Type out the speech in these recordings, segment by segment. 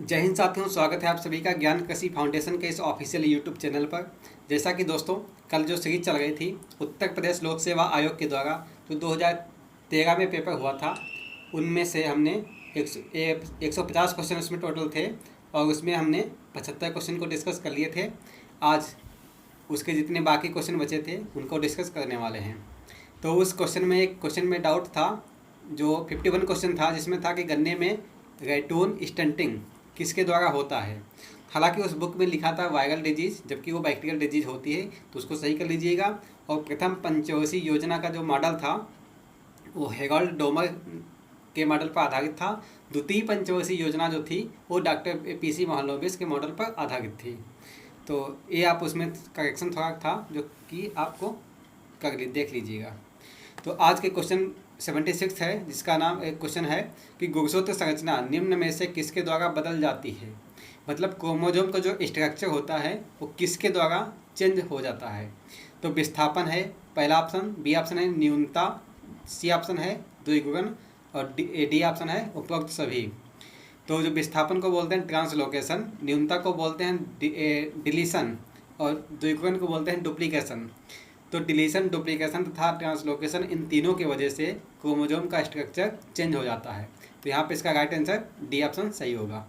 जय हिंद साथियों, स्वागत है आप सभी का ज्ञान कृषि फाउंडेशन के इस ऑफिशियल यूट्यूब चैनल पर। जैसा कि दोस्तों, कल जो सीरीज चल रही थी उत्तर प्रदेश लोक सेवा आयोग के द्वारा जो 2013 में पेपर हुआ था, उनमें से हमने 150 क्वेश्चन उसमें टोटल थे और उसमें हमने 75 क्वेश्चन को डिस्कस कर लिए थे। आज उसके जितने बाकी क्वेश्चन बचे थे उनको डिस्कस करने वाले हैं। तो उस क्वेश्चन में एक क्वेश्चन में डाउट था, जो 51 क्वेश्चन था, जिसमें था कि गन्ने में रैटून स्टंटिंग किसके द्वारा होता है। हालांकि उस बुक में लिखा था वायरल डिजीज़, जबकि वो बैक्टीरियल डिजीज़ होती है, तो उसको सही कर लीजिएगा। और प्रथम पंचवर्षीय योजना का जो मॉडल था वो हेरोल्ड डोमर के मॉडल पर आधारित था। द्वितीय पंचवर्षीय योजना जो थी वो डॉक्टर PC महालनोबिस के मॉडल पर आधारित थी। तो ये आप उसमें करेक्शन थोड़ा था जो कि आपको देख लीजिएगा। तो आज के क्वेश्चन 76 है, जिसका नाम एक क्वेश्चन है कि गुणसूत्र संरचना निम्न में से किसके द्वारा बदल जाती है। मतलब क्रोमोसोम का जो स्ट्रक्चर होता है वो किसके द्वारा चेंज हो जाता है। तो विस्थापन है पहला ऑप्शन, B ऑप्शन है न्यूनता, C ऑप्शन है द्विगुणन और D ऑप्शन है उपरोक्त सभी। तो जो विस्थापन को बोलते हैं ट्रांसलोकेशन, न्यूनता को बोलते हैं डिलीशन और द्विगुणन को बोलते हैं डुप्लीकेशन। तो डिलीशन, डुप्लीकेशन तथा ट्रांसलोकेशन, इन तीनों की वजह से क्रोमोसोम का स्ट्रक्चर चेंज हो जाता है। तो यहाँ पे इसका राइट आंसर D ऑप्शन सही होगा।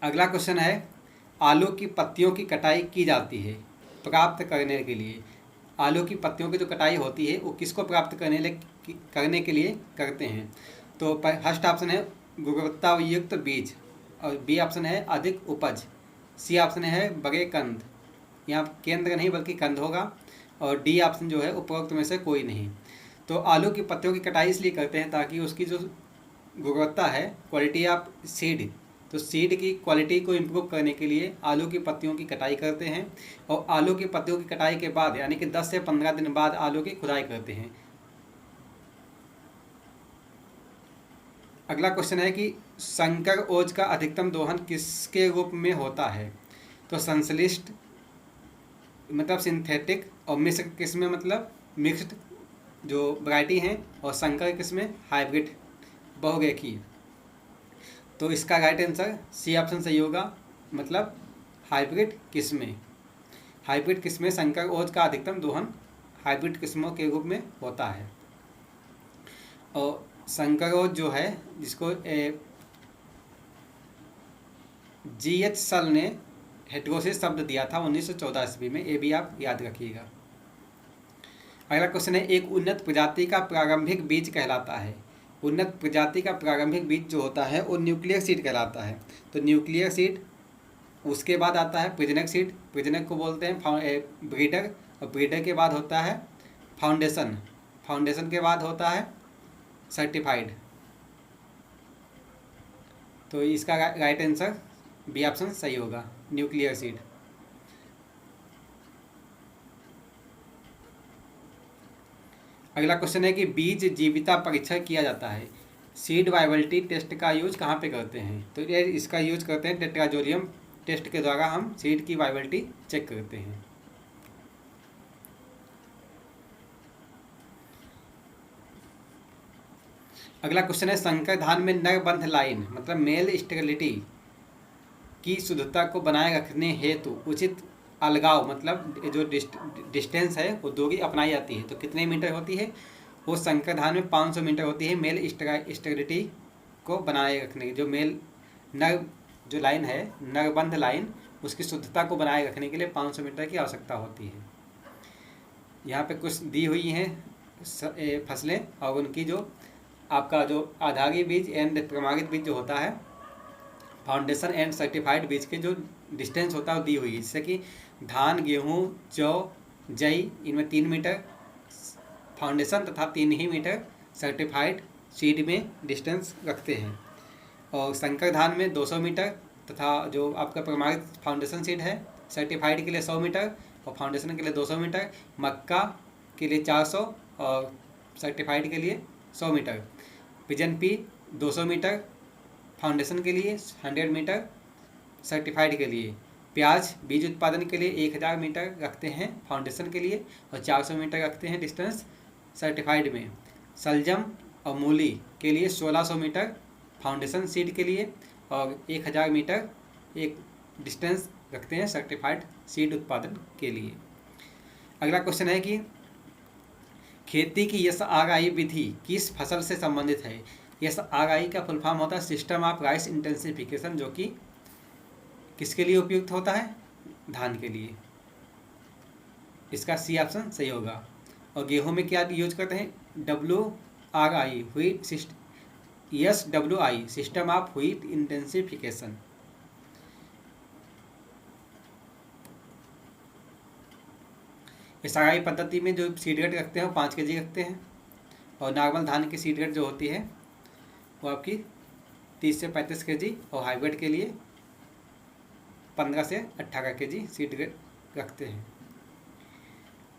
अगला क्वेश्चन है, आलू की पत्तियों की कटाई की जाती है प्राप्त करने के लिए। आलू की पत्तियों की जो कटाई होती है वो किसको प्राप्त करने के लिए करते हैं। तो फर्स्ट ऑप्शन है गुणवत्तायुक्त बीज और B ऑप्शन है अधिक उपज, C ऑप्शन है बड़े कंद, यहाँ केंद्र नहीं बल्कि कंद होगा, और D ऑप्शन जो है उपरोक्त में से कोई नहीं। तो आलू की पत्तियों की कटाई इसलिए करते हैं ताकि उसकी जो गुणवत्ता है, क्वालिटी ऑफ सीड, तो सीड की क्वालिटी को इम्प्रूव करने के लिए आलू की पत्तियों की कटाई करते हैं। और आलू की पत्तियों की कटाई के बाद यानी कि 10 से 15 दिन बाद आलू की खुदाई करते हैं। अगला क्वेश्चन है कि संकर ओज का अधिकतम दोहन किसके रूप में होता है। तो संश्लिष्ट मतलब सिंथेटिक, और मिश्र किस्में मतलब मिक्स्ड जो वैरायटी हैं, और संकर किस्में हाइब्रिड बहुरेखीय। तो इसका राइट आंसर C ऑप्शन सही होगा, मतलब हाइब्रिड किस्में। हाइब्रिड किस्में संकर ओज का अधिकतम दोहन हाइब्रिड किस्मों के रूप में होता है। और संकर ओज जो है, जिसको GH सल ने हेटेरोसिस शब्द दिया था 1914 ईस्वी में, ये भी आप याद रखिएगा। अगला क्वेश्चन है, एक उन्नत प्रजाति का प्रारंभिक बीज कहलाता है। उन्नत प्रजाति का प्रारंभिक बीज जो होता है वो न्यूक्लियर सीड कहलाता है। तो न्यूक्लियर सीड, उसके बाद आता है प्रजनक सीड, प्रजनक को बोलते हैं ब्रीडर, और ब्रीडर के बाद होता है फाउंडेशन, फाउंडेशन के बाद होता है सर्टिफाइड। तो इसका राइट आंसर B ऑप्शन सही होगा, न्यूक्लियर सीड। अगला क्वेश्चन है कि बीज जीविता परीक्षण किया जाता है। सीड वाइबिलिटी टेस्ट का यूज कहाँ पे करते हैं। तो ये इसका यूज करते हैं टेट्राजोनियम टेस्ट के द्वारा हम सीड की वाइबिलिटी चेक करते हैं। अगला क्वेश्चन है, संकर धान में नरबंध लाइन मतलब मेल स्टेरिलिटी की शुद्धता को बनाए रखने हेतु उचित अलगाव मतलब जो डिस्टेंस है वो दूरी अपनाई जाती है। तो कितने मीटर होती है वो संकर धान में 500 मीटर होती है। मेल स्टेरिलिटी को बनाए रखने की जो मेल नर जो लाइन है, नरबंध लाइन, उसकी शुद्धता को बनाए रखने के लिए 500 मीटर की आवश्यकता होती है। यहाँ पे कुछ दी हुई हैं फसलें, और उनकी जो आपका जो आधारी बीज एंड प्रमाणित बीज जो होता है, फाउंडेशन एंड सर्टिफाइड बीज के जो डिस्टेंस होता है वो दी हुई है। जैसे कि धान, गेहूँ, जौ, जई, इनमें 3 मीटर फाउंडेशन तथा 3 ही मीटर सर्टिफाइड सीड में डिस्टेंस रखते हैं। और संकर धान में 200 मीटर तथा जो आपका प्रमाणित फाउंडेशन सीड है सर्टिफाइड के लिए 100 मीटर और फाउंडेशन के लिए 200 मीटर। मक्का के लिए 400 और सर्टिफाइड के लिए 100 metre. Pigeon P 200 metre foundation के लिए, 100 मीटर सर्टिफाइड के लिए। प्याज बीज उत्पादन के लिए 1000 मीटर रखते हैं फाउंडेशन के लिए और 400 मीटर रखते हैं डिस्टेंस सर्टिफाइड में। सलजम और मूली के लिए 1600 मीटर फाउंडेशन सीड के लिए, और 1000 मीटर एक डिस्टेंस रखते हैं सर्टिफाइड सीड उत्पादन के लिए। अगला क्वेश्चन है कि खेती की SRI विधि किस फसल से संबंधित है। SRI का फुल फॉर्म होता है सिस्टम ऑफ राइस इंटेंसिफिकेशन, जो कि किसके लिए उपयुक्त होता है, धान के लिए। इसका सी ऑप्शन सही होगा। और गेहूं में क्या यूज करते हैं, WRI wheat SWI system of wheat intensification. SRI पद्धति में जो सीड रेट रखते हैं वो 5 kg रखते हैं, और नॉर्मल धान की सीड रेट जो होती है वो आपकी 30 से 35 kg, और हाइब्रिड के लिए 15 से 18 kg सीड रेट रखते हैं।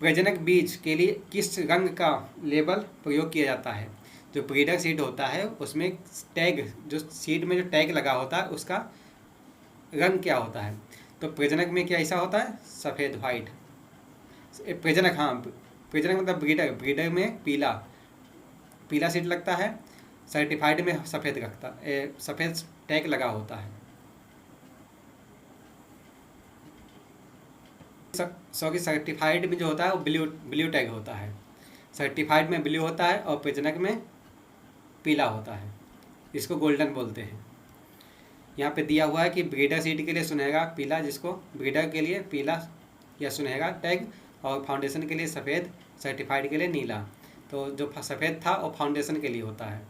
प्रजनक बीज के लिए किस रंग का लेबल प्रयोग किया जाता है। जो ब्रीडर सीड होता है उसमें टैग, जो सीड में जो टैग लगा होता है उसका रंग क्या होता है, तो प्रजनक में क्या ऐसा होता है, सफ़ेद वाइट। प्रजनक, हाँ प्रजनक मतलब ब्रीडर में पीला सीड लगता है, सर्टिफाइड में सफ़ेद टैग लगा होता है। सॉरी, सर्टिफाइड में जो होता है वो ब्लू टैग होता है, सर्टिफाइड में ब्लू होता है और प्रजनक में पीला होता है, इसको गोल्डन बोलते हैं। यहाँ पे दिया हुआ है कि ब्रीडर सीड के लिए सुनहरा पीला, जिसको ब्रीडर के लिए पीला या सुनहरा टैग, और फाउंडेशन के लिए सफ़ेद, सर्टिफाइड के लिए नीला। तो जो सफ़ेद था वो फाउंडेशन के लिए होता है।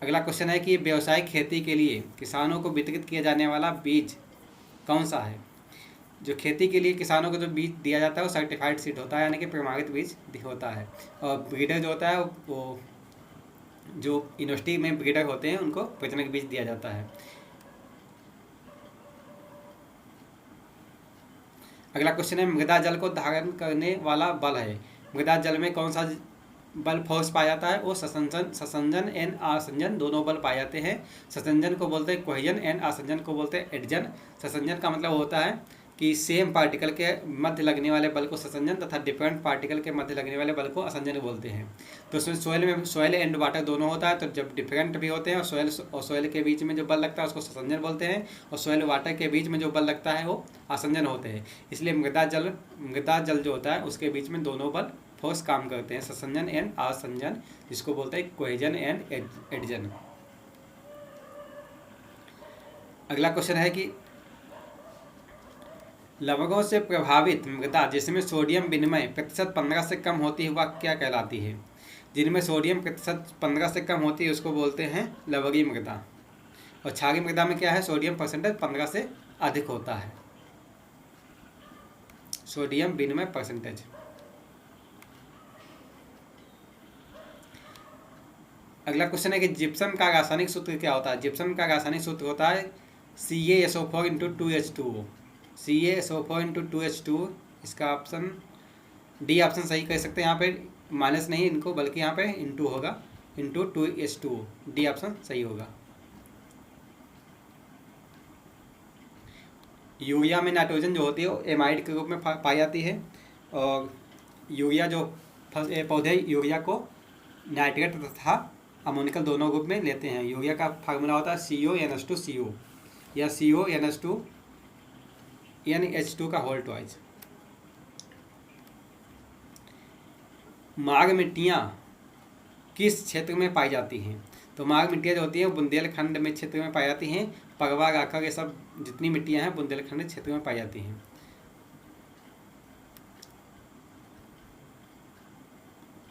अगला क्वेश्चन है कि व्यावसायिक खेती के लिए किसानों को वितरित किया जाने वाला बीज कौन सा है। जो खेती के लिए किसानों को जो बीज दिया जाता है वो सर्टिफाइड सीड होता है, यानी कि प्रमाणित बीज होता है। और ब्रीडर जो होता है वो जो यूनिवर्सिटी में ब्रीडर होते हैं उनको प्रजनक बीज दिया जाता है। अगला क्वेश्चन है मृदा जल को धारण करने वाला बल है। मृदा जल में कौन सा बल फोर्स पाया जाता है, वो ससंजन एंड आसंजन दोनों बल पाए जाते हैं। ससंजन को बोलते हैं कोहेजन एंड आसंजन को बोलते हैं एडजन। ससंजन का मतलब होता है कि सेम पार्टिकल के मध्य लगने वाले बल को ससंजन तथा डिफरेंट पार्टिकल के मध्य लगने वाले बल को असंजन बोलते हैं। तो उसमें सॉइल एंड वाटर दोनों होता है, तो जब डिफरेंट भी होते हैं और सॉइल के बीच में जो बल लगता है उसको ससंजन बोलते हैं, और सॉइल वाटर के बीच में जो बल लगता है वो आसंजन होते हैं। इसलिए मृदा जल जो होता है उसके बीच में दोनों बल फोर्स काम करते हैं, ससंजन एंड आसंजन, जिसको बोलते हैं कोहेजन एंड एडजन। अगला क्वेश्चन है कि लवणों से प्रभावित मृदा जिसमें सोडियम विनिमय प्रतिशत 15 से कम होती है वह क्या कहलाती है। जिनमें सोडियम प्रतिशत 15 से कम होती है उसको बोलते हैं लवणीय मृदा। और क्षारीय मृदा में क्या है, सोडियम परसेंटेज 15 से अधिक होता है, सोडियम विनिमय परसेंटेज। अगला क्वेश्चन है कि जिप्सम का रासायनिक सूत्र क्या होता है। जिप्सम का रासायनिक सूत्र होता है CaSO4 × 2H2O। CaSO4 × 2H2O, इसका ऑप्शन डी ऑप्शन सही कह सकते हैं। यहाँ पे माइनस नहीं इनको, बल्कि यहाँ पे इंटू होगा, इंटू 2H2O, डी ऑप्शन सही होगा। यूरिया में नाइट्रोजन जो होती है वो एमाइड के रूप में पाई जाती है, और यूरिया जो पौधे यूरिया को नाइट्रेट तथा अमोनिकल दोनों ग्रुप में लेते हैं। यूरिया का फार्मूला होता है CONH2CO या CONH2NH2 का होल ट्वाइस। मार्ग मिट्टियाँ किस क्षेत्र में पाई जाती हैं। तो मार्ग मिट्टियाँ जो होती हैं बुंदेलखंड में क्षेत्र में पाई जाती हैं। पगवा गाकर ये सब जितनी मिट्टियाँ हैं बुंदेलखंड क्षेत्र में पाई जाती हैं।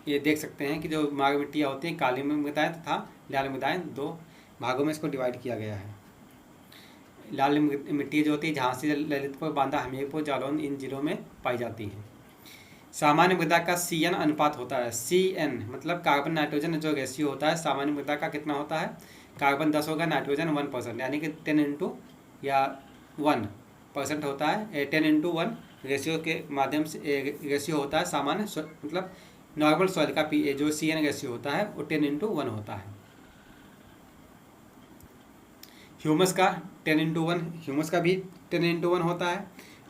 ये देख सकते हैं कि जो मार्ग मिट्टियाँ होती हैं काली मृदाएँ तथा लाल मृदाएँ, दो भागों में इसको डिवाइड किया गया है। लाल मिट्टी जो होती है झांसी, ललितपुर, बांदा, हमीरपुर, जालौन, इन जिलों में पाई जाती है। सामान्य मृदा का CN अनुपात होता है। CN मतलब कार्बन नाइट्रोजन जो रेशियो होता है सामान्य मृदा का कितना होता है, कार्बन 10 होगा, नाइट्रोजन 1%, यानी कि 10 होता है। 10:1 रेशियो के माध्यम से रेशियो होता है सामान्य, मतलब नॉर्मल सॉइल का जो CN रेशियो होता है वो 10:1 होता है। ह्यूमस का 10:1, ह्यूमस का भी 10:1 होता है।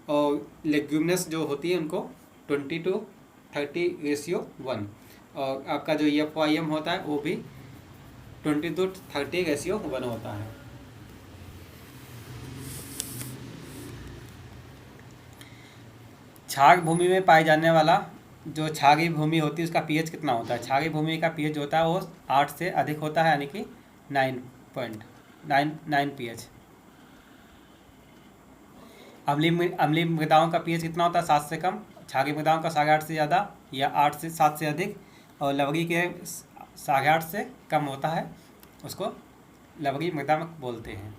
और लेग्यूमिनस जो होती है उनको 20:30 रेशियो 1। और आपका जो FYM होता है वो भी 20:30 होता है। क्षार भूमि में पाए जाने वाला जो क्षारीय भूमि होती है उसका पीएच कितना होता है? क्षारीय भूमि का पीएच जो होता है वो 8 से अधिक होता है, यानी कि 9.99 पीएच। अम्लीय मृदाओं का पीएच कितना होता है? 7 से कम। क्षारीय मृदाओं का 8.5 से ज़्यादा या 8 से 7 से अधिक, और लवणीय के 8.5 से कम होता है, उसको लवणीय मृदा बोलते हैं।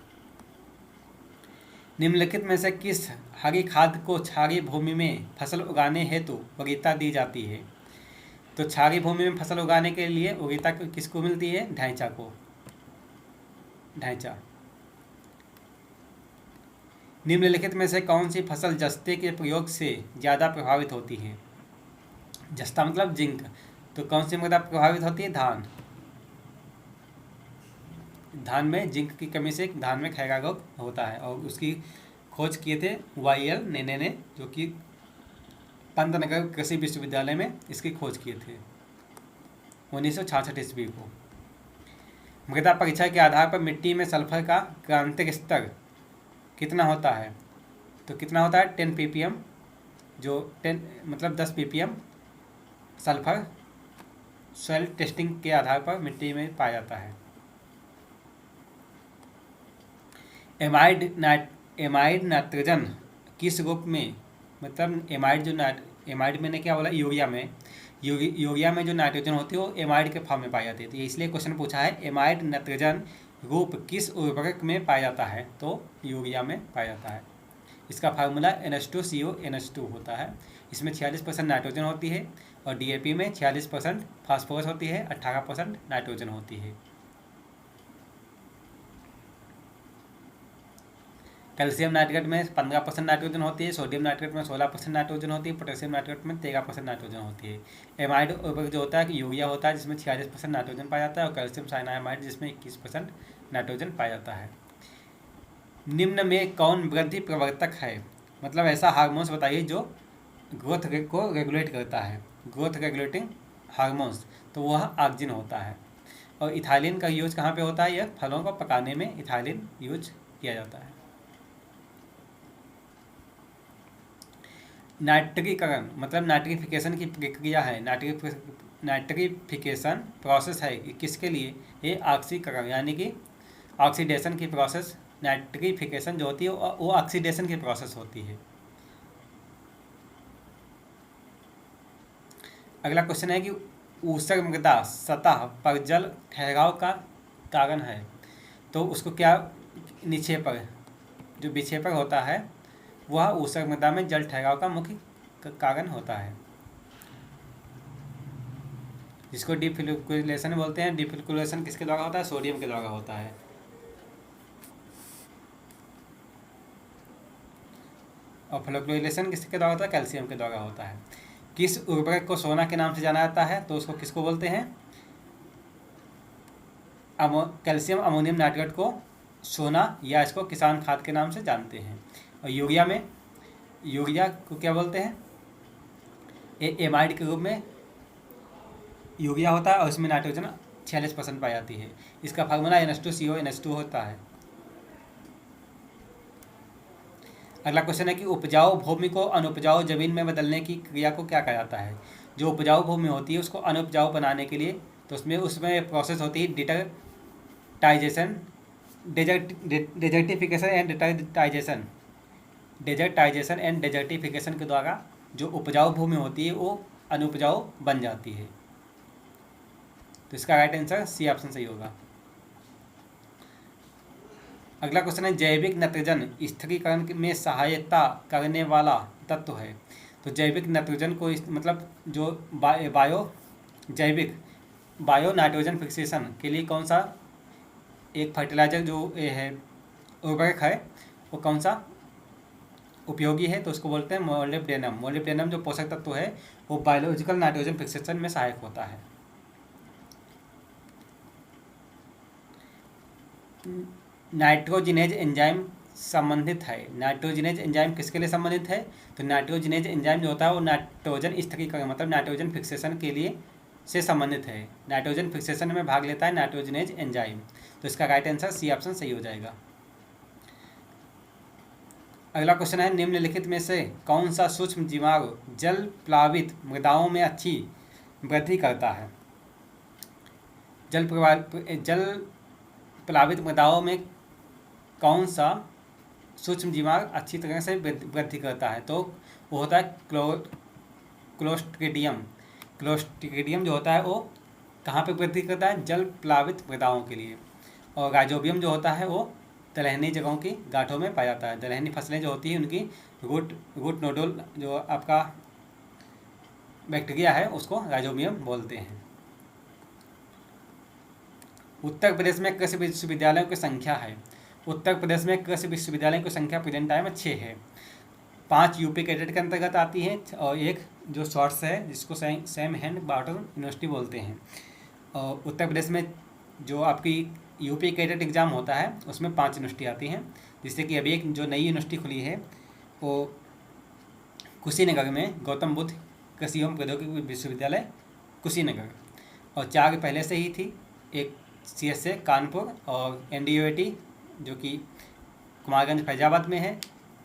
निम्नलिखित में से किस हरी खाद को क्षारीय भूमि में फसल उगाने हेतु वरीयता दी जाती है? तो क्षारीय भूमि में फसल उगाने के लिए वरीयता किसको मिलती है? ढैंचा को। ढैंचा। निम्नलिखित में से कौन सी फसल जस्ते के प्रयोग से ज़्यादा प्रभावित होती है? जस्ता मतलब जिंक। तो कौन सी मृदा प्रभावित होती है? धान। धान में जिंक की कमी से धान में खैरा रोग होता है, और उसकी खोज किए थे YL नेने ने, जो कि पंतनगर कृषि विश्वविद्यालय में इसकी खोज किए थे 1966 ईस्वी को। मृदा परीक्षण के आधार पर मिट्टी में सल्फर का क्रांतिक स्तर कितना होता है? तो कितना होता है? 10 ppm, जो 10 मतलब 10 ppm सल्फर सॉइल टेस्टिंग के आधार पर मिट्टी में पाया जाता है। एमाइड नाइट्रोजन किस रूप में, मतलब एमाइड मैंने क्या बोला? यूरिया में। यूरिया में जो नाइट्रोजन होती है वो एमाइड के फॉर्म में पाई जाती है। तो इसलिए क्वेश्चन पूछा है एमाइड नाइट्रोजन रूप किस उर्वरक में पाया जाता है? तो यूरिया में पाया जाता है। इसका फार्मूला NH2CO होता है। इसमें 46% नाइट्रोजन होती है, और DAP में 46% फास्फोरस होती है, 18% नाइट्रोजन होती है। कैल्शियम नाइट्रेट में 15% नाइट्रोजन होती है, सोडियम नाइट्रेट में 16% नाइट्रोजन होती है, पोटेशियम नाइट्रेट में 13% नाइट्रोजन होती है। एमाइड उर्वरक जो होता है कि यूरिया होता है जिसमें 46% नाइट्रोजन पाया जाता है, और कैल्शियम साइनामाइड जिसमें 21% नाइट्रोजन पाया जाता है। निम्न में कौन वृद्धि प्रवर्तक है? मतलब ऐसा हार्मोन्स बताइए जो ग्रोथ को रेगुलेट करता है, ग्रोथ रेगुलेटिंग हार्मोन्स। तो वह ऑक्सिन होता है। और इथाइलिन का यूज कहाँ पे होता है? यह फलों को पकाने में इथाइलिन यूज किया जाता है। नाइट्रीकरण मतलब नाइट्रिफिकेशन की प्रक्रिया है। नाइट्रिफिकेशन प्रोसेस है किसके लिए? ये ऑक्सीकरण यानी कि ऑक्सीडेशन की प्रोसेस। नाइट्रिफिकेशन जो होती है वो ऑक्सीडेशन की प्रोसेस होती है। अगला क्वेश्चन है कि ऊसर मृदा सतह पर जल ठहराव का कारण है। तो उसको क्या निक्षेपक, जो विक्षेपक होता है वह ऊसर मृदा में जल ठहराव का मुख्य कारण होता है, जिसको डिफ्लुकुलेशन बोलते हैं। डिफ्लुकुलेशन किसके द्वारा होता है? सोडियम के द्वारा होता है। और फ्लोकुलेशन किसके द्वारा होता है? कैल्शियम के द्वारा होता है। किस उर्वरक को सोना के नाम से जाना जाता है? तो उसको किसको बोलते हैं? कैल्शियम अमोनियम नाइट्रेट को सोना या इसको किसान खाद के नाम से जानते हैं। और यूरिया को क्या बोलते हैं? एमाइड के रूप में यूरिया होता है, और इसमें नाइट्रोजन 46% पाई जाती है। इसका फार्मूला NH2CO होता है। अगला क्वेश्चन है कि उपजाऊ भूमि को अनुपजाऊ जमीन में बदलने की क्रिया को क्या कहा जाता है? जो उपजाऊ भूमि होती है उसको अनुपजाऊ बनाने के लिए, तो उसमें प्रोसेस होती है डेजर्टाइजेशन, डेजर्टिफिकेशन एंड डेजर्टिफिकेशन के द्वारा जो उपजाऊ भूमि होती है वो अनुपजाऊ बन जाती है। तो इसका राइट आंसर C ऑप्शन सही होगा। अगला क्वेश्चन है जैविक नाइट्रोजन स्थिरीकरण में सहायता करने वाला तत्व है। तो जैविक नाइट्रोजन को मतलब जो बायो नाइट्रोजन फिक्सेशन के लिए कौन सा एक फर्टिलाइजर जो है उर्वरक है वो कौन सा उपयोगी है? तो उसको बोलते हैं मोलिब्डेनम। मोलिब्डेनम जो पोषक तत्व है वो बायोलॉजिकल नाइट्रोजन फिक्सेशन में सहायक होता है। नाइट्रोजिनेज एंजाइम संबंधित है। नाइट्रोजिनेज एंजाइम किसके लिए संबंधित है? तो नाइट्रोजिनेज एंजाइम जो होता है वो नाइट्रोजन स्थिरीकरण मतलब नाइट्रोजन फिक्सेशन के लिए से संबंधित है। नाइट्रोजन फिक्सेशन में भाग लेता है नाइट्रोजनेज एंजाइम। तो इसका राइट आंसर सी ऑप्शन सही हो जाएगा। अगला क्वेश्चन है, निम्नलिखित में से कौन सा सूक्ष्म जीवाणु जल प्लावित मृदाओं में अच्छी वृद्धि करता है? जल प्लावित मृदाओं में कौन सा सूक्ष्म जीवाणु अच्छी तरह से वृद्धि करता है? तो वो होता है क्लोस्ट्रिडियम। क्लोस्ट्रिडियम जो होता है वो कहाँ पे वृद्धि करता है? जल प्लावित मृदाओं के लिए। और राइजोबियम जो होता है वो दलहनी जगहों की गांठों में पाया जाता है। दलहनी फसलें जो होती हैं उनकी रूट नोडल जो आपका बैक्टीरिया है उसको राइजोबियम बोलते हैं। उत्तर प्रदेश में कृषि विश्वविद्यालयों की संख्या है। उत्तर प्रदेश में कृषि विश्वविद्यालयों की संख्या प्रेजेंट टाइम में 6 है। 5 यूपी कैडेट के अंतर्गत आती है और एक जो शॉर्ट्स है जिसको सैम हैंड वाटर यूनिवर्सिटी बोलते हैं। और उत्तर प्रदेश में जो आपकी यूपी कैडेट एग्ज़ाम होता है उसमें 5 यूनिवर्सिटी आती हैं, जिससे कि अभी एक जो नई यूनिवर्सिटी खुली है वो कुशीनगर में गौतम बुद्ध कृषि एवं प्रौद्योगिकी विश्वविद्यालय कुशीनगर, और 4 पहले से ही थी। एक CSA कानपुर और NDUAT जो कि कुमारगंज फैजाबाद में है,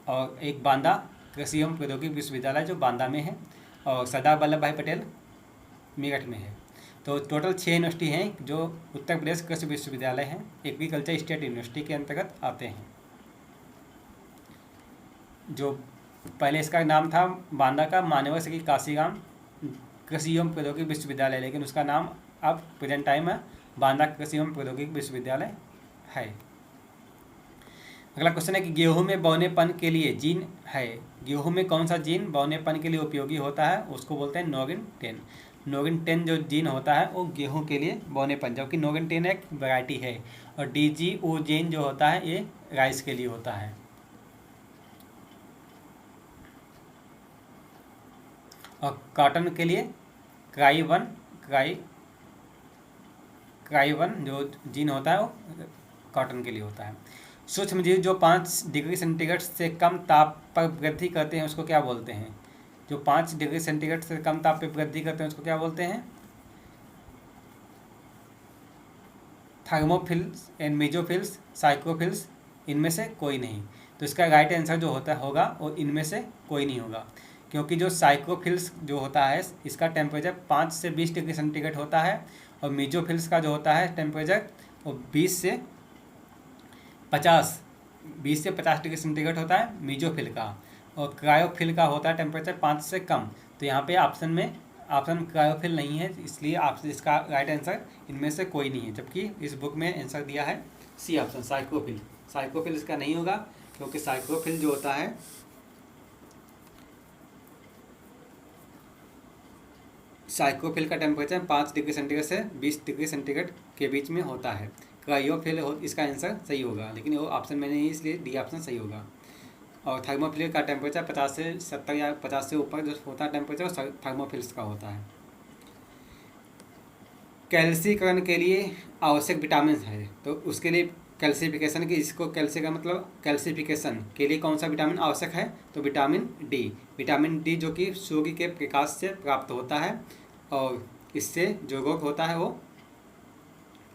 और एक बांदा कृषि एवं प्रौद्योगिकी विश्वविद्यालय जो बांदा में है, और सरदार वल्लभ भाई पटेल मेरठ में है। तो टोटल 6 यूनिवर्सिटी हैं जो उत्तर प्रदेश कृषि विश्वविद्यालय हैं, एग्रीकल्चर स्टेट यूनिवर्सिटी के अंतर्गत आते हैं। जो पहले इसका नाम था बांदा का मान्यवर श्री काशीराम कृषि एवं प्रौद्योगिकी विश्वविद्यालय, लेकिन उसका नाम अब प्रेजेंट टाइम में बांदा कृषि एवं प्रौद्योगिकी विश्वविद्यालय है। अगला क्वेश्चन है कि गेहूं में बौनेपन के लिए जीन है। गेहूं में कौन सा जीन बौनेपन के लिए उपयोगी होता है? उसको बोलते हैं नोगिन 10। नोगिन 10 जो जीन होता है वो गेहूं के लिए बौनेपन, जबकि नोगिन 10 एक वैरायटी है। और DGO जीन जो होता है ये राइस के लिए होता है। और कॉटन के लिए क्राई वन जो जीन होता है वो कॉटन के लिए होता है। सूक्ष्म जीव जो 5 डिग्री सेंटीग्रेड से कम ताप पर वृद्धि करते हैं उसको क्या बोलते हैं? जो 5 डिग्री सेंटीग्रेड से कम ताप पर वृद्धि करते हैं उसको क्या बोलते हैं? थर्मोफिल्स एंड मेजोफिल्स, साइक्रोफिल्स, इनमें से कोई नहीं। तो इसका राइट आंसर जो होगा वो इनमें से कोई नहीं होगा, क्योंकि जो साइक्रोफिल्स जो होता है इसका टेम्परेचर 5 से 20 डिग्री सेंटीग्रेड होता है, और मेजोफिल्स का जो होता है टेम्परेचर वो 20 से 50 डिग्री सेंटीग्रेड होता है मेजोफिल का, और क्रायोफिल का होता है टेम्परेचर 5 से कम। तो यहाँ पे ऑप्शन क्रायोफिल नहीं है, इसलिए आप इसका राइट आंसर इनमें से कोई नहीं है, जबकि इस बुक में आंसर दिया है सी ऑप्शन साइक्रोफिल। साइक्रोफिल इसका नहीं होगा, क्योंकि साइक्रोफिल जो होता है साइक्रोफिल का टेम्परेचर 5 डिग्री सेंटीग्रेड से 20 डिग्री सेंटीग्रेड के बीच में होता है। क्रायोफिल इसका आंसर सही होगा, लेकिन वो ऑप्शन में नहीं है, इसलिए डी ऑप्शन सही होगा। और थर्मोफिल का टेम्परेचर 50 से 70 या 50 से ऊपर जो होता है टेम्परेचर थर्मोफिल्स का होता है। कैल्सीकरण के लिए आवश्यक विटामिन है, तो उसके लिए कैल्सिफिकेशन की, इसको कैल्सी का मतलब कैल्सिफिकेशन के लिए कौन सा विटामिन आवश्यक है? तो विटामिन डी। विटामिन डी जो कि सूर्य के प्रकाश से प्राप्त होता है, और इससे जो रोग होता है वो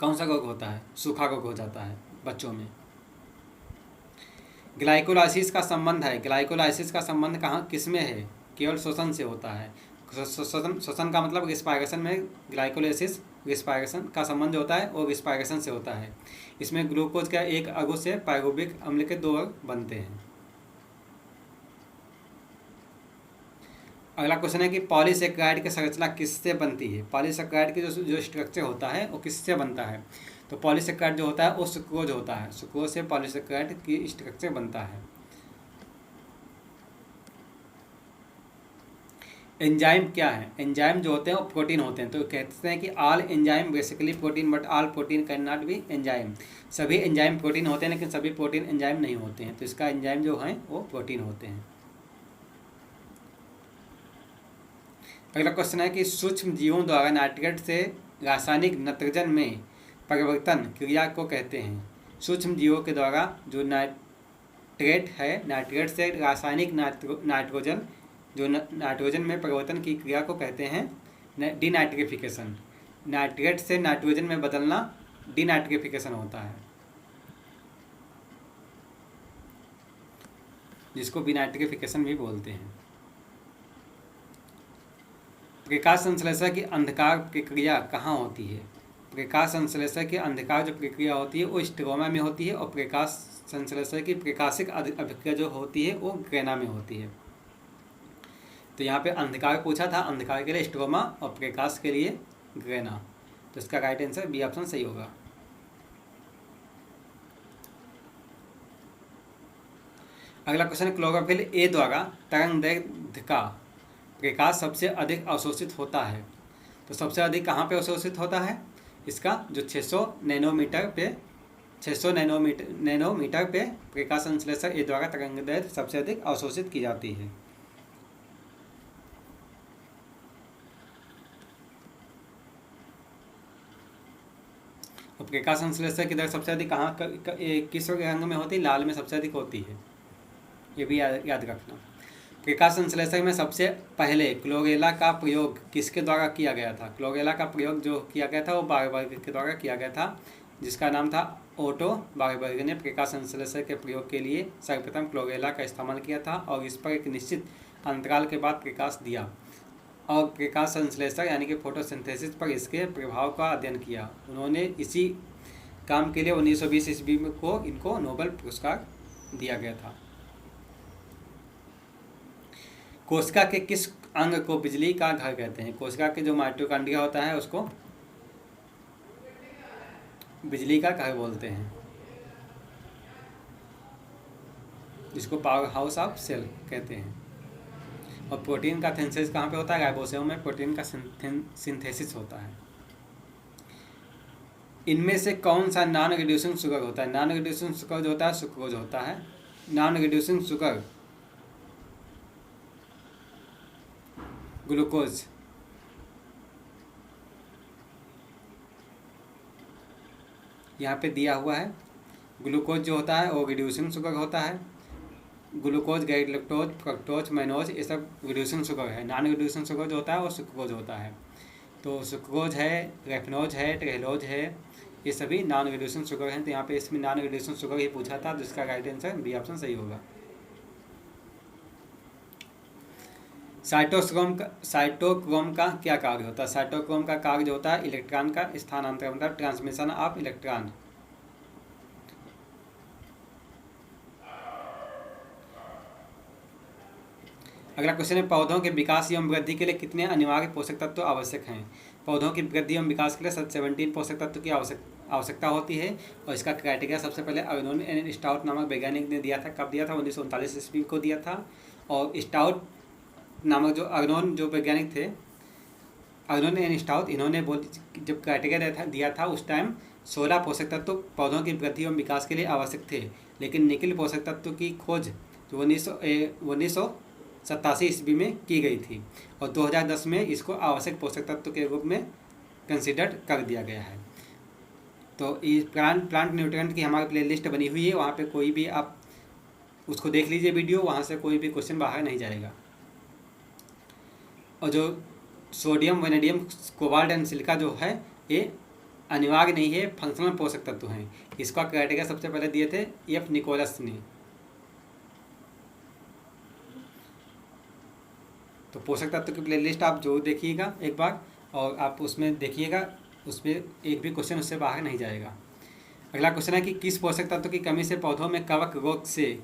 कौन सा रोग होता है? सूखा रोग हो जाता है बच्चों में। ग्लाइकोलाइसिस का संबंध है। ग्लाइकोलाइसिस का संबंध कहाँ किस में है? केवल श्वसन से होता है। श्वसन का मतलब रिस्पायरेशन में ग्लाइकोलाइसिस रिस्पायरेशन का संबंध होता है और रिस्पायरेशन से होता है। इसमें ग्लूकोज का एक अणु से पायरुविक अम्ल के 2 अणु बनते हैं। अगला क्वेश्चन है कि पॉलीसेकेराइड की संरचना किससे बनती है? पॉलीसेकेराइड की जो स्ट्रक्चर होता है वो किससे बनता है? तो पॉलीसेकेराइड जो होता है वो सुक्रोज होता है। सुक्रोज से पॉलीसेकेराइड की स्ट्रक्चर बनता है। एंजाइम क्या है? एंजाइम जो होते हैं वो प्रोटीन होते हैं। तो कहते हैं कि all enzyme basically protein but all protein can not be enzyme. सभी एंजाइम प्रोटीन होते हैं, लेकिन सभी प्रोटीन एंजाइम नहीं होते हैं। तो इसका एंजाइम जो है वो प्रोटीन होते हैं। अगला क्वेश्चन है कि सूक्ष्म जीवों द्वारा नाइट्रेट से रासायनिक नाइट्रोजन में परिवर्तन क्रिया को कहते हैं। सूक्ष्म जीवों के द्वारा जो नाइट्रेट है, नाइट्रेट से रासायनिक नाइट्रोजन जो नाइट्रोजन में परिवर्तन की क्रिया को कहते हैं डिनाइट्रिफिकेशन, नाइट्रेट से नाइट्रोजन में बदलना डिनाइट्रिफिकेशन होता है, जिसको विनाइट्रिफिकेशन भी बोलते हैं। प्रकाश संश्लेषण की अंधकार प्रक्रिया कहाँ होती है? प्रकाश संश्लेषण की अंधकार जो प्रक्रिया होती है वो स्ट्रोमा में होती है, और प्रकाश संश्लेषण की प्रकाशिक अभिक्रिया जो होती है वो ग्रेना में होती है। तो यहाँ पे अंधकार पूछा था, अंधकार के लिए स्ट्रोमा और प्रकाश के लिए ग्रेना, तो इसका राइट आंसर बी ऑप्शन सही होगा। अगला क्वेश्चन, क्लोरोफिल ए द्वारा तरंगदैर्घ्य का प्रकाश सबसे अधिक अवशोषित होता है, तो सबसे अधिक कहाँ पे अवशोषित होता है? इसका जो 600 नैनोमीटर पे प्रकाश संश्लेषण ए द्वारा तरंगदैर्घ्य सबसे अधिक अवशोषित की जाती है। और प्रकाश संश्लेषण की दर सबसे अधिक कहाँ किस रंग में होती है? लाल में सबसे अधिक होती है, ये भी याद रखना। प्रकाश संश्लेषण में सबसे पहले क्लोरेला का प्रयोग किसके द्वारा किया गया था? क्लोरेला का प्रयोग जो किया गया था वो बारबर्ग के द्वारा किया गया था, जिसका नाम था ओटो बारबर्ग ने प्रकाश संश्लेषण के प्रयोग के लिए सर्वप्रथम क्लोरेला का इस्तेमाल किया था, और इस पर एक निश्चित अंतराल के बाद प्रकाश दिया, और प्रकाश संश्लेषण यानी कि फोटोसिंथेसिस पर इसके प्रभाव का अध्ययन किया। उन्होंने इसी काम के लिए 1920 ईस्वी को इनको नोबेल पुरस्कार दिया गया था। कोशिका के किस अंग को बिजली का घर कहते हैं? कोशिका के जो माइटोकॉन्ड्रिया होता है उसको बिजली का घर बोलते हैं, जिसको पावर हाउस ऑफ सेल कहते हैं। और प्रोटीन का सिंथेसिस कहाँ पे होता है? राइबोसोम में प्रोटीन का सिंथेसिस होता है। इनमें से कौन सा नॉन रिड्यूसिंग शुगर होता है? नॉन रिड्यूसिंग शुगर जो होता है सुक्रोज होता है। नॉन रिड्यूसिंग शुगर ग्लूकोज, यहाँ पे दिया हुआ है। ग्लूकोज जो होता है वो रिड्यूसिंग शुगर होता है। ग्लूकोज, गैलेक्टोज, फ्रक्टोज, मैनोज ये सब रिड्यूसिंग शुगर है। नॉन रिड्यूसिंग शुगर जो होता है वो सुक्रोज होता है। तो सुक्रोज है, रेफिनोज है, ट्रेलोज है, ये सभी नॉन रिड्यूसिंग शुगर हैं। तो यहाँ पे इसमें नॉन रिड्यूसिंग शुगर ही पूछा था, जिसका राइट आंसर बी ऑप्शन सही होगा। साइटोक्रोम का क्या कार्य होता है? साइटोक्रोम का कार्य जो होता है इलेक्ट्रॉन का स्थानांतरण, मतलब ट्रांसमिशन ऑफ इलेक्ट्रॉन। अगला क्वेश्चन है, पौधों के विकास एवं वृद्धि के लिए कितने अनिवार्य पोषक तत्व आवश्यक हैं? पौधों की वृद्धि एवं विकास के लिए 17 पोषक तत्व की आवश्यकता होती है, और इसका क्राइटेरिया सबसे पहले अर्नोन एन स्टाउट नामक वैज्ञानिक ने दिया था। कब दिया था? 1939 ईस्वी को दिया था। और स्टाउट नामक जो अर्नोन जो वैज्ञानिक थे, अर्नोन एन स्टाउट, इन्होंने जब क्राइटेरिया दिया था उस टाइम 16 पोषक तत्व पौधों की वृद्धि एवं विकास के लिए आवश्यक थे। लेकिन निकिल पोषक तत्व की खोज जो 1987 ईस्वी में की गई थी, और 2010 में इसको आवश्यक पोषक तत्व के रूप में कंसिडर कर दिया गया है। तो इस प्लांट न्यूट्रिएंट की हमारी प्लेलिस्ट बनी हुई है, वहाँ पे कोई भी आप उसको देख लीजिए वीडियो, वहाँ से कोई भी क्वेश्चन बाहर नहीं जाएगा। और जो sodium, vanadium, cobalt and silica जो है ये अनिवार्य नहीं है, फंक्शनल पोषक तत्व हैं। इसका क्राइटेरिया सबसे पहले दिए थे एफ निकोलस ने। तो पोषक तत्व की प्लेलिस्ट आप जो देखिएगा एक बार, और आप उसमें देखिएगा, उसमें एक भी क्वेश्चन उससे बाहर नहीं जाएगा। अगला क्वेश्चन है कि किस पोषक तत्व की कमी से पौधों में कवक रोग से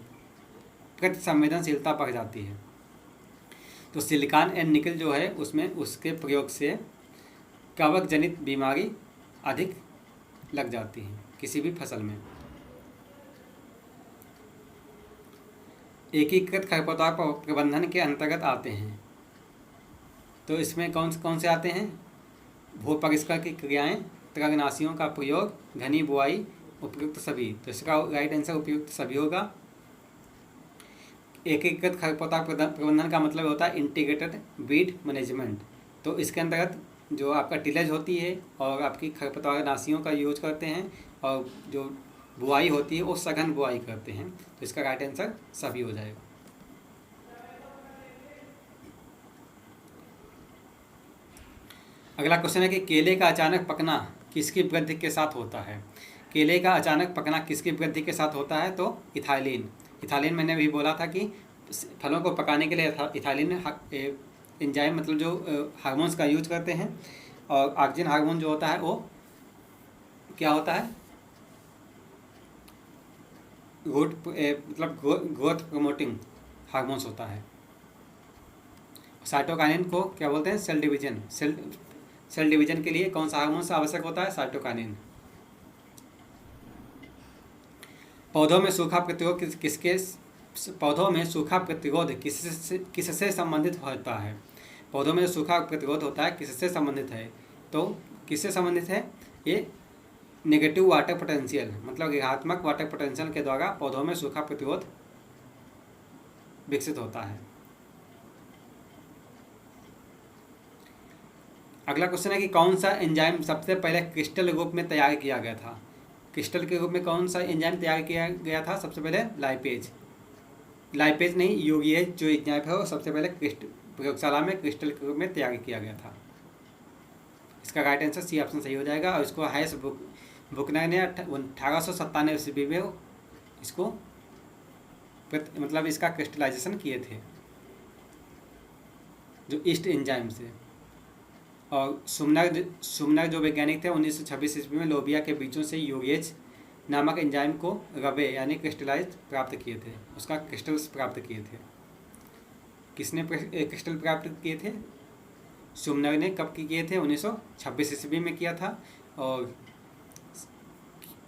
प्रति संवेदनशीलता बढ़ जाती है? तो सिलिकॉन एंड निकल जो है उसमें उसके प्रयोग से कवक जनित बीमारी अधिक लग जाती है किसी भी फसल में। एकीकृत खरपतवार प्रबंधन के अंतर्गत आते हैं, तो इसमें कौन से आते हैं? भू परिष्कार की क्रियाएं, तृणनाशियों का प्रयोग, घनी बुआई, उपयुक्त सभी। तो इसका राइट आंसर उपयुक्त सभी होगा। एकीकृत खरपतवार प्रबंधन का मतलब होता है इंटीग्रेटेड वीड मैनेजमेंट। तो इसके अंतर्गत जो आपका टिलेज होती है और आपकी खरपतवार नाशियों का यूज करते हैं, और जो बुआई होती है वो सघन बुआई करते हैं। तो इसका राइट आंसर सभी हो जाएगा। अगला क्वेश्चन है कि केले का अचानक पकना किसकी वृद्धि के साथ होता है। केले का अचानक पकना किसकी वृद्धि के साथ होता है, तो इथाइलिन। इथाइलिन मैंने भी बोला था कि फलों को पकाने के लिए इथाइलिन एंजाइम मतलब जो हार्मोन्स का यूज करते हैं। और ऑक्सीजन हार्मोन जो होता है वो क्या होता है, ग्रोथ प्रमोटिंग हार्मोन्स होता है। साइटोकाइनिन को क्या बोलते हैं, सेल डिवीजन के लिए कौन सा हार्मोन आवश्यक होता है, साइटोकाइनिन। पौधों में सूखा प्रतिरोध किससे संबंधित होता है। पौधों में जो सूखा प्रतिरोध होता है किससे संबंधित है, तो किससे संबंधित है, ये नेगेटिव वाटर पोटेंशियल मतलब ऋणात्मक वाटर पोटेंशियल के द्वारा पौधों में सूखा प्रतिरोध विकसित होता है। अगला क्वेश्चन है कि कौन सा एंजाइम सबसे पहले क्रिस्टल रूप में तैयार किया गया था। क्रिस्टल के रूप में कौन सा एंजाइम तैयार किया गया था, सबसे पहले लाइपेज नहीं, यूरिएज जो एंजाइम है वो सबसे पहले प्रयोगशाला में क्रिस्टल के रूप में तैयार किया गया था। इसका राइट आंसर सी ऑप्शन सही हो जाएगा। और इसको हाइस बुकनर ने 1897 ईस्वी में इसको मतलब इसका क्रिस्टलाइजेशन किए थे जो ईस्ट एंजाइम से। और सुमनर जो वैज्ञानिक थे 1926 ईस्वी में लोबिया के बीजों से यूरिएज नामक एंजाइम को रवे यानी क्रिस्टलाइज प्राप्त किए थे, उसका क्रिस्टल्स प्राप्त किए थे। किसने क्रिस्टल प्राप्त किए थे, सुमनर ने कब किए थे, 1926 ईस्वी में किया था। और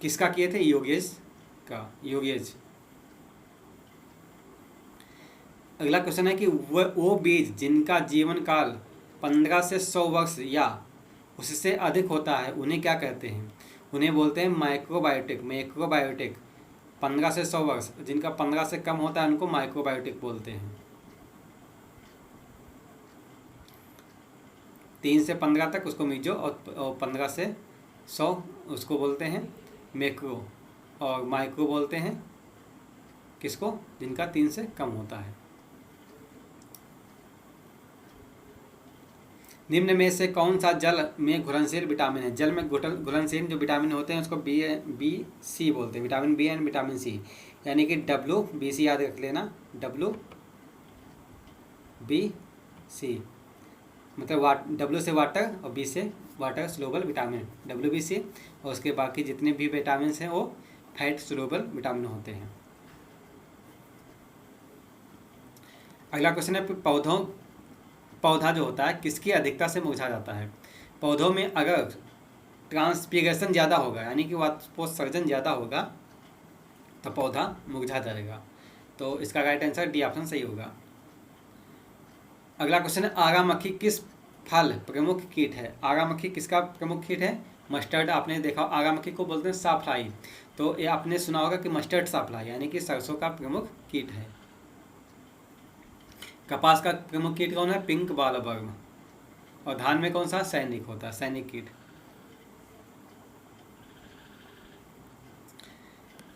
किसका किए थे, यूरिएज। अगला क्वेश्चन है कि वो बीज जिनका जीवन काल 15 से 100 वर्ष या उससे अधिक होता है उन्हें क्या कहते हैं, उन्हें बोलते हैं माइक्रोबायोटिक। 15 से 100 वर्ष, जिनका 15 से कम होता है उनको माइक्रोबायोटिक बोलते हैं। 3 से 15 तक उसको मीजो और 15 से 100 उसको बोलते हैं मैक्रो। और माइक्रो बोलते हैं किसको, जिनका 3 से कम होता है। निम्न में से कौन सा जल में घुलनशील विटामिन है। जल में घुलनशील जो विटामिन होते हैं उसको बी सी बोलते हैं, vitamin B and vitamin C, यानी कि WBC याद रख लेना, WBC मतलब W से वाटर और B से वाटर सोलुबल विटामिन WBC। और उसके बाकी जितने भी विटामिन हैं वो फैट सोलुबल विटामिन होते हैं। अगला क्वेश्चन है पौधा जो होता है किसकी अधिकता से मुरझा जाता है। पौधों में अगर ट्रांसपीरेशन ज़्यादा होगा यानी कि वाष्पोत्सर्जन ज़्यादा होगा तो पौधा मुरझा जाएगा। तो इसका राइट आंसर डी ऑप्शन सही होगा। अगला क्वेश्चन है आगा मक्खी किस फल प्रमुख कीट है। आगा मक्खी किसका प्रमुख कीट है, मस्टर्ड। आपने देखा आगा मक्खी को बोलते हैं साफ्लाई, तो ये आपने सुना होगा कि मस्टर्ड साफ्लाई यानी कि सरसों का प्रमुख कीट है। कपास का प्रमुख कीट कौन है, पिंक बालवर्म। और धान में कौन सा, सैनिक होता है, सैनिक कीट।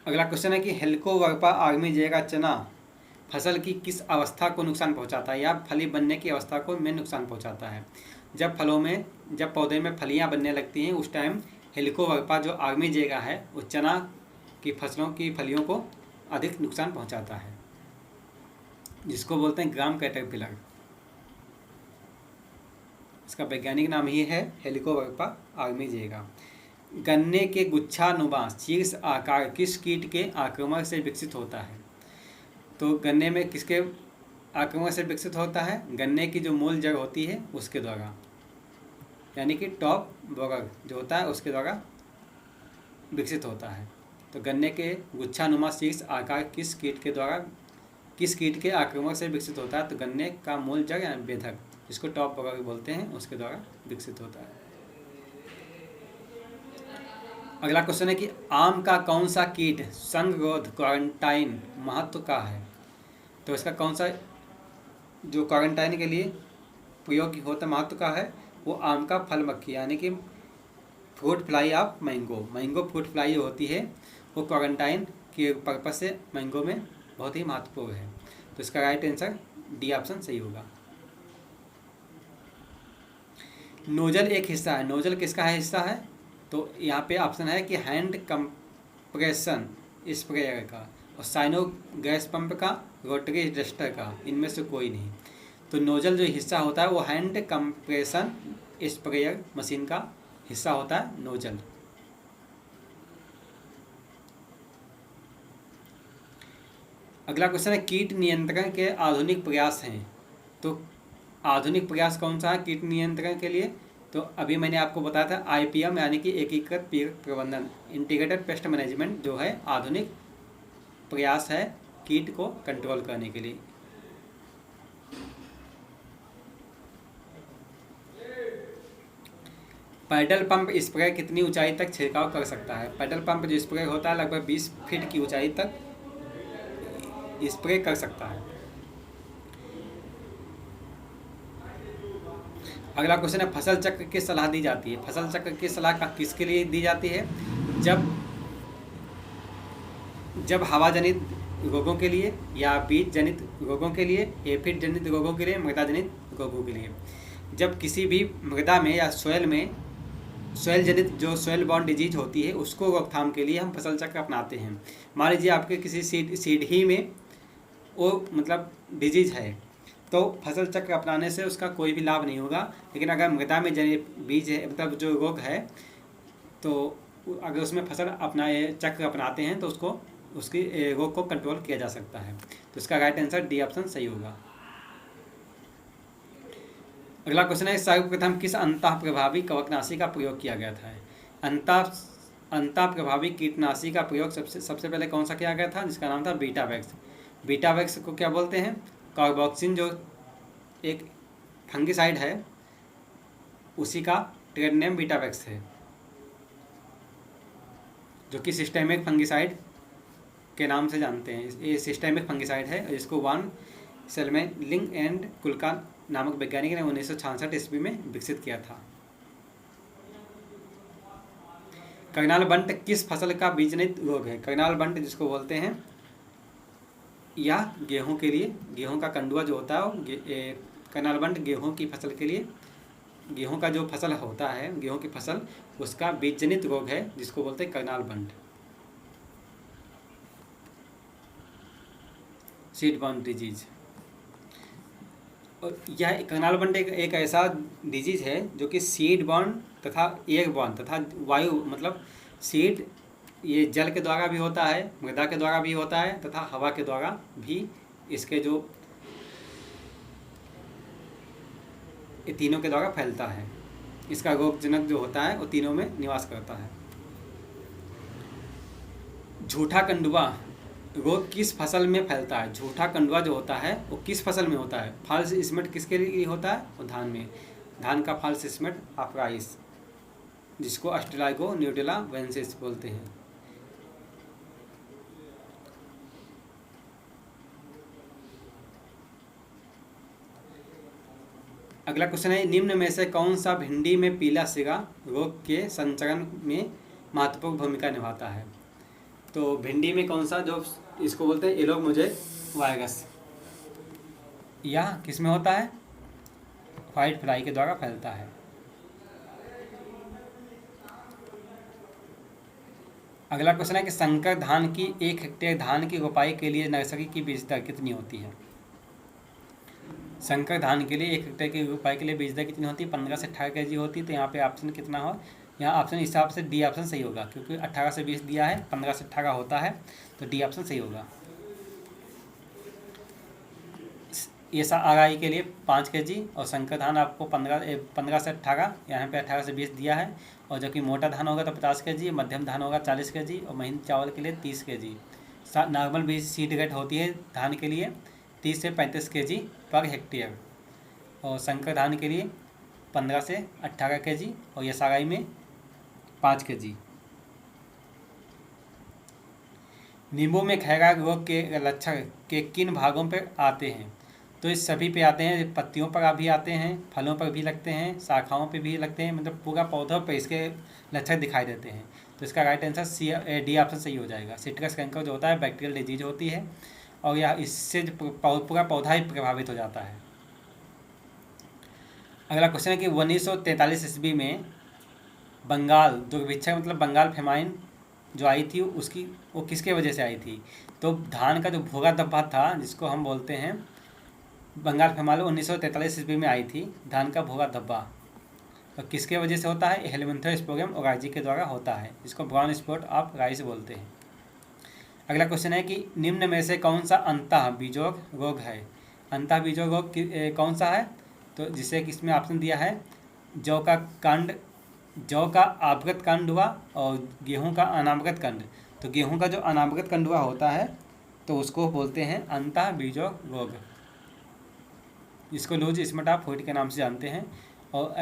अगला क्वेश्चन है कि हेलिकोवर्पा आर्मीजे का चना फसल की किस अवस्था को नुकसान पहुंचाता है या फली बनने की अवस्था को में नुकसान पहुंचाता है। जब पौधे में फलियां बनने लगती हैं उस टाइम हेलिकोवर्पा जो आर्मीजे का है उस चना की फसलों की फलियों को अधिक नुकसान पहुंचाता है, जिसको बोलते हैं ग्राम कैटरपिलर। इसका वैज्ञानिक नाम ही है हेलिकोवर्पा आर्मीजेगा। गन्ने के गुच्छानुमा शीर्ष आकार किस कीट के आक्रमण से विकसित होता है। तो गन्ने में किसके आक्रमण से विकसित होता है, गन्ने की जो मूल जड़ होती है उसके द्वारा, यानी कि टॉप बगर जो होता है उसके द्वारा विकसित होता है। तो गन्ने के गुच्छानुमा शीर्ष आकार किस कीट के आक्रमण से विकसित होता है, तो गन्ने का मूल जड़ या बेधक जिसको टॉप बगर बोलते हैं उसके द्वारा विकसित होता है। अगला क्वेश्चन है कि आम का कौन सा कीट संगरोध क्वारंटाइन महत्व का है। तो इसका कौन सा जो क्वारंटाइन के लिए प्रयोग होता महत्व का है वो आम का फल मक्खी यानी कि fruit fly of mango fruit fly होती है वो क्वारंटाइन के पर्पज से मैंगो में बहुत ही महत्वपूर्ण है। तो इसका राइट आंसर डी ऑप्शन सही होगा। नोजल एक हिस्सा है। नोजल किसका है हिस्सा है? तो यहाँ पे ऑप्शन है कि हैंड कंप्रेशन स्प्रेयर का, और साइनो गैस पंप का, रोटरी डस्टर का, इनमें से कोई नहीं। तो नोजल जो हिस्सा होता है वो हैंड कंप्रेशन स्प्रेयर मशीन का हिस्सा होता है नोजल। अगला क्वेश्चन है कीट नियंत्रण के आधुनिक प्रयास हैं। तो आधुनिक प्रयास कौन सा है कीट नियंत्रण के लिए? तो अभी मैंने आपको बताया था IPM यानी कि एकीकृत कीट प्रबंधन, इंटीग्रेटेड पेस्ट मैनेजमेंट जो है आधुनिक प्रयास है कीट को कंट्रोल करने के लिए। पैडल पंप स्प्रे कितनी ऊंचाई तक छिड़काव कर सकता है? पैडल पंप जो स्प्रे होता है लगभग 20 फीट की ऊंचाई तक स्प्रे कर सकता है। अगला क्वेश्चन है फसल चक्र की सलाह दी जाती है। फसल चक्र की सलाह किसके लिए दी जाती है? जब हवा जनित रोगों के लिए, या बीज जनित रोगों के लिए, एफिड जनित रोगों के लिए, मृदा जनित रोगों के लिए। जब किसी भी मृदा में या सोयल में सोयल जनित जो सोयल बॉर्न डिजीज होती है उसको रोकथाम के लिए हम फसल चक्र अपनाते हैं। मान लीजिए आपके किसी सीड ही में वो मतलब डिजीज है, तो फसल चक्र अपनाने से उसका कोई भी लाभ नहीं होगा। लेकिन अगर मृदा में जनित बीज है मतलब जो रोग है, तो अगर उसमें फसल चक्र अपनाते हैं तो उसकी रोग को कंट्रोल किया जा सकता है। तो इसका राइट आंसर डी ऑप्शन सही होगा। अगला क्वेश्चन है सर्वप्रथम किस अंतः प्रभावी कवकनाशी का प्रयोग किया गया था? अंतः प्रभावी कीटनाशी का प्रयोग सबसे पहले कौन सा किया गया था? जिसका नाम था बीटावैक्स। बीटावैक्स को क्या बोलते हैं? कार्बोक्सिन जो एक फंगिसाइड है उसी का ट्रेड नेम बीटावैक्स है, जो कि सिस्टेमिक फंगिसाइड के नाम से जानते हैं। ये सिस्टेमिक फंगिसाइड है जिसको वान सेलमेलिंग एंड कुलका नामक वैज्ञानिक ने 1966 ईस्वी में विकसित किया था। करनाल बंट किस फसल का बीजजनित रोग है? करनाल बंट जिसको बोलते हैं, या गेहूं के लिए, गेहूं का कंडुआ जो होता है करनाल बंट गेहूं की फसल के लिए, गेहूं का जो फसल होता है गेहूं की फसल उसका बीजजनित रोग है जिसको बोलते हैं करनाल बंट, सीड बॉर्न डिजीज। और यह करनाल बंट एक ऐसा डिजीज है जो कि सीड बॉर्न तथा एयर बॉर्न तथा वायु मतलब सीड ये जल के द्वारा भी होता है, मृदा के द्वारा भी होता है तथा हवा के द्वारा भी इसके जो ये तीनों के द्वारा फैलता है। इसका रोगजनक जो होता है वो तीनों में निवास करता है। झूठा कंडुआ रोग किस फसल में फैलता है? झूठा कंडुआ जो होता है वो किस फसल में होता है? फॉल्स स्मेट किसके लिए होता है? वो धान में, धान का फॉल्स स्मेट अप्राइस जिसको अस्ट्रेलाइगो न्यूटेला वेंसिस बोलते हैं। अगला क्वेश्चन है निम्न में से कौन सा भिंडी में पीला सिरा रोग के संचरण में महत्वपूर्ण भूमिका निभाता है? तो भिंडी में कौन सा जो इसको बोलते हैं एलोमोजेक वायरस, यह किस में होता है? व्हाइट फ्लाई के द्वारा फैलता है। अगला क्वेश्चन है कि संकर धान की 1 हेक्टेयर धान की रोपाई के लिए नर्सरी की बीज दर कितनी होती है? संकर धान के लिए 1 हेक्टेयर की रोपाई के लिए बीज दर कितनी होती है? 15 से 18 kg होती है। तो यहाँ पे ऑप्शन कितना हो? यहाँ ऑप्शन हिसाब से डी ऑप्शन सही होगा, क्योंकि 18 से 20 दिया है, 15 से 18 होता है, तो डी ऑप्शन सही होगा। ये RI के लिए 5 kg और संकर धान आपको 15 से 18, यहाँ पे 18 से 20 दिया है। और जो कि मोटा धान होगा तो 50 kg, मध्यम धान होगा 40 kg और महीन चावल के लिए 30 kg। नॉर्मल बीज सीड रेट होती है धान के लिए 30 से 35 kg पर हेक्टेयर, और संकर धान के लिए 15 से 18 kg और ये SRI में 5 kg। नींबू में खैरा रोग के लक्षण के किन भागों पर आते हैं? तो इस सभी पे आते हैं, पत्तियों पर भी आते हैं, फलों पर भी लगते हैं, शाखाओं पे भी लगते हैं, मतलब पूरा पौधों पर इसके लक्षण दिखाई देते हैं। तो इसका राइट आंसर डी ऑप्शन सही हो जाएगा। सिट्रस कैंकर जो होता है बैक्टीरियल डिजीज होती है और यह इससे पूरा पौधा ही प्रभावित हो जाता है। अगला क्वेश्चन है कि 1943 ईस्वी में बंगाल दुर्भिक्ष मतलब बंगाल फेमाइन जो आई थी उसकी वो किसके वजह से आई थी। तो धान का जो भूगा धब्बा था जिसको हम बोलते हैं बंगाल फेमाइन 1943 ईस्वी में आई थी धान का भूगा धब्बा। तो किसके वजह से होता है, हेलिमेंथ्रोस्पोरम ओराइजी के द्वारा होता है, जिसको ब्राउन स्पॉट ऑफ राइस बोलते हैं। अगला क्वेश्चन है कि निम्न में से कौन सा अंतः बीजोग रोग है। अंतः बीजोग रोग कौन सा है, तो जिसे कि इसमें ऑप्शन दिया है जौ का कांड, जौ का आवृत कांड हुआ और गेहूं का अनावृत कांड। तो गेहूं का जो अनावृत कांड हुआ होता है तो उसको बोलते हैं अंतः बीजोग रोग, जिसको लूज स्मेटाफोइड के नाम से जानते हैं। और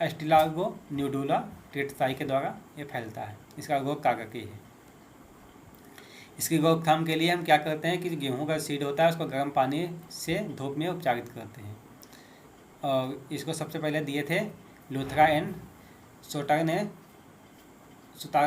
एस्टिलागो न्यूडुला टेट्साई के द्वारा ये फैलता है। इसका रोग काककी है। इसकी रोकथाम के लिए हम क्या करते हैं कि गेहूं का सीड होता है उसको गर्म पानी से धूप में उपचारित करते हैं। और इसको सबसे पहले दिए थे लूथरा एंड सुतार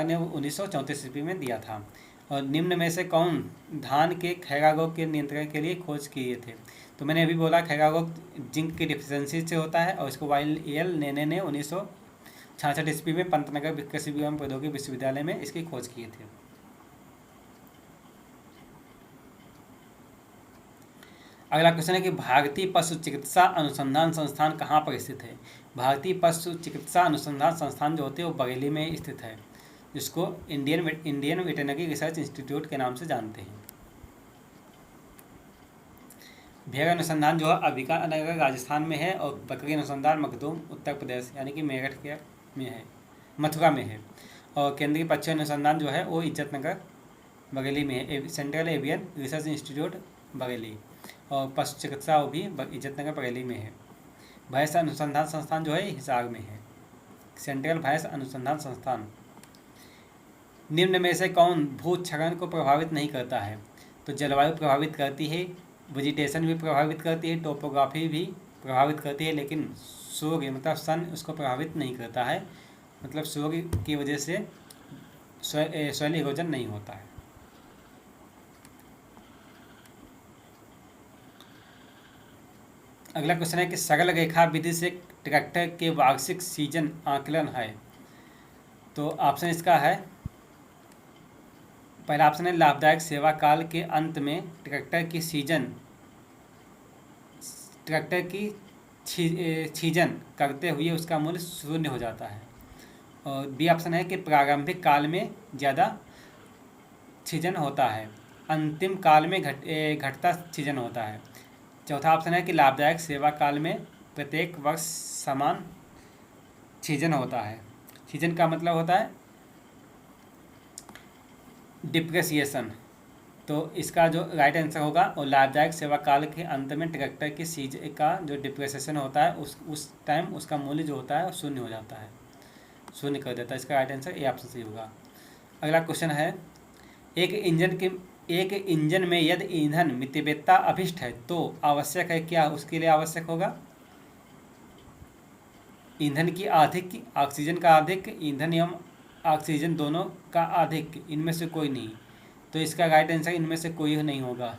ने 1934 ईस्वी में दिया था। और निम्न में से कौन धान के खैरा रोग के नियंत्रण के लिए खोज किए थे। तो मैंने अभी बोला खैरा रोग जिंक की डिफिशियंसी से होता है और इसको YL नेने ने 1966 ईस्वी में पंतनगर कृषि एवं प्रौद्योगिकी विश्वविद्यालय में इसकी खोज किए थे। अगला क्वेश्चन है कि भारतीय पशु चिकित्सा अनुसंधान संस्थान कहाँ पर स्थित है। भारतीय पशु चिकित्सा अनुसंधान संस्थान जो होते हैं वो बरेली में स्थित है, जिसको इंडियन वेटरनरी रिसर्च इंस्टीट्यूट के नाम से जानते हैं। भेड़ अनुसंधान जो है अंबिकानगर राजस्थान में है और बकरी अनुसंधान मखदूम उत्तर प्रदेश यानी कि मेरठ के में है, मथुरा में है। और केंद्रीय पक्षी अनुसंधान जो है वो इज्जतनगर बरेली में है, central avian research institute Bareilly. और पशु चिकित्सा वो भी इज्जतनगर बरेली में है। भैंस अनुसंधान संस्थान जो है हिसार में है, सेंट्रल भैंस अनुसंधान संस्थान। निम्न में से कौन भूक्षरण को प्रभावित नहीं करता है। तो जलवायु प्रभावित करती है, वेजिटेशन भी प्रभावित करती है, टोपोग्राफी भी प्रभावित करती है, लेकिन सूर्य मतलब सन उसको प्रभावित नहीं करता है। मतलब सूर्य की वजह से सॉइल इरोजन नहीं होता है। अगला क्वेश्चन है कि सरल रेखा विधि से ट्रैक्टर के वार्षिक सीजन आकलन है। तो ऑप्शन इसका है, पहला ऑप्शन है लाभदायक सेवा काल के अंत में ट्रैक्टर की छीजन करते हुए उसका मूल्य शून्य हो जाता है। और बी ऑप्शन है कि प्रारंभिक काल में ज़्यादा छीजन होता है, अंतिम काल में घटता छीजन होता है। चौथा ऑप्शन है कि लाभदायक सेवा काल में प्रत्येक वर्ष समान छीजन होता है। छीजन का मतलब होता है डिप्रेसिएशन। तो इसका जो राइट आंसर होगा और लाभदायक सेवा काल के अंत में ट्रैक्टर की सीजन का जो डिप्रेसिएशन होता है उस टाइम उसका मूल्य जो होता है शून्य हो जाता है, शून्य कर देता है। इसका राइट आंसर ए ऑप्शन सही होगा। अगला क्वेश्चन है, एक इंजन में यदि ईंधन मितव्ययता अभिष्ट है तो आवश्यक है क्या, उसके लिए आवश्यक होगा ईंधन की अधिक, ऑक्सीजन का अधिक, ईंधन एवं ऑक्सीजन दोनों का अधिक, इनमें से कोई नहीं। तो इसका राइट आंसर इनमें से कोई नहीं होगा।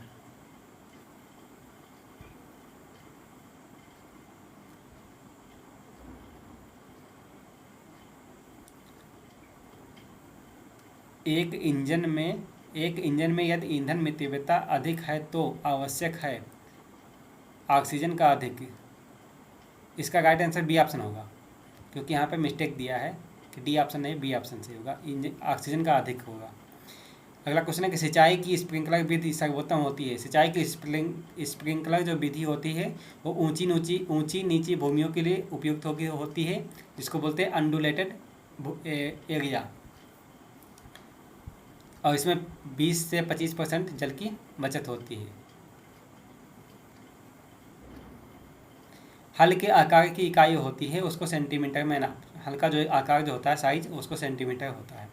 एक इंजन में यदि ईंधन मितव्ययता अधिक है तो आवश्यक है ऑक्सीजन का अधिक। इसका राइट आंसर बी ऑप्शन होगा, क्योंकि यहाँ पे मिस्टेक दिया है कि डी ऑप्शन नहीं, बी ऑप्शन से होगा, ऑक्सीजन का अधिक होगा। अगला क्वेश्चन है कि सिंचाई की स्प्रिंकलर विधि सर्वोत्तम होती है। सिंचाई की स्प्रिंकलर जो विधि होती है वो ऊंची नीची भूमियों के लिए उपयुक्त होती है, जिसको बोलते हैं अंडुलेटेड एरिया। और इसमें 20 से 25% जल की बचत होती है। हल के आकार की इकाई होती है उसको सेंटीमीटर में ना, हल का जो आकार जो होता है साइज उसको सेंटीमीटर होता है।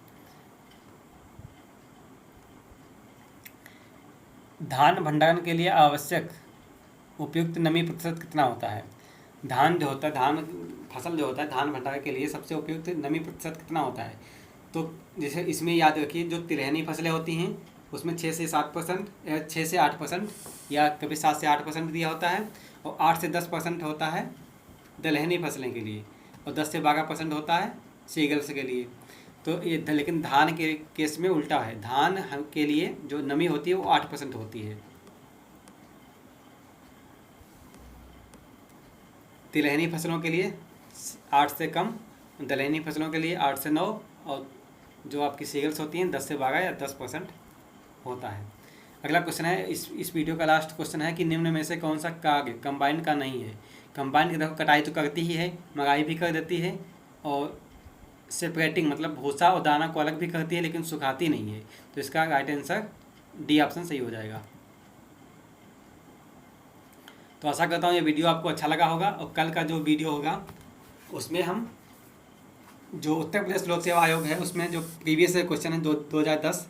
धान भंडारण के लिए आवश्यक उपयुक्त नमी प्रतिशत कितना होता है। धान जो होता है, धान फसल जो होता है, धान भंडारण के लिए सबसे उपयुक्त नमी प्रतिशत कितना होता है। तो जैसे इसमें याद रखिए जो तिलहनी फसलें होती हैं उसमें 6 से 7%, 6 से 8% या कभी 7 से 8% दिया होता है, और 8 से 10% होता है दलहनी फसलें के लिए, और 10 से 12% होता है सीगल्स के लिए। तो ये लेकिन धान के केस में उल्टा है, धान के लिए जो नमी होती है वो 8% होती है, तिलहनी फसलों के लिए 8 से कम, दलहनी फसलों के लिए 8 से 9, और जो आपकी सीगल्स होती हैं 10 से 12 या 10% होता है। अगला क्वेश्चन है, इस वीडियो का लास्ट क्वेश्चन है कि निम्न में से कौन सा कार्य कंबाइन का नहीं है। कंबाइन की देखो कटाई तो करती ही है, मगाई भी कर देती है, और सेपरेटिंग मतलब भूसा और दाना को अलग भी करती है, लेकिन सुखाती नहीं है। तो इसका राइट आंसर डी ऑप्शन सही हो जाएगा। तो आशा करता हूँ ये वीडियो आपको अच्छा लगा होगा, और कल का जो वीडियो होगा उसमें हम जो उत्तर प्रदेश लोक सेवा आयोग है उसमें जो प्रीवियस क्वेश्चन है 2010,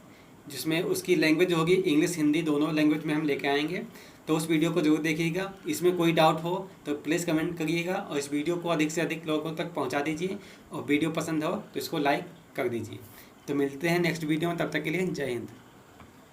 जिसमें उसकी लैंग्वेज होगी इंग्लिश हिंदी दोनों लैंग्वेज में हम लेके आएंगे। तो उस वीडियो को जरूर देखिएगा। इसमें कोई डाउट हो तो प्लीज़ कमेंट करिएगा, और इस वीडियो को अधिक से अधिक लोगों तक पहुंचा दीजिए, और वीडियो पसंद हो तो इसको लाइक कर दीजिए। तो मिलते हैं नेक्स्ट वीडियो में, तब तक के लिए जय हिंद।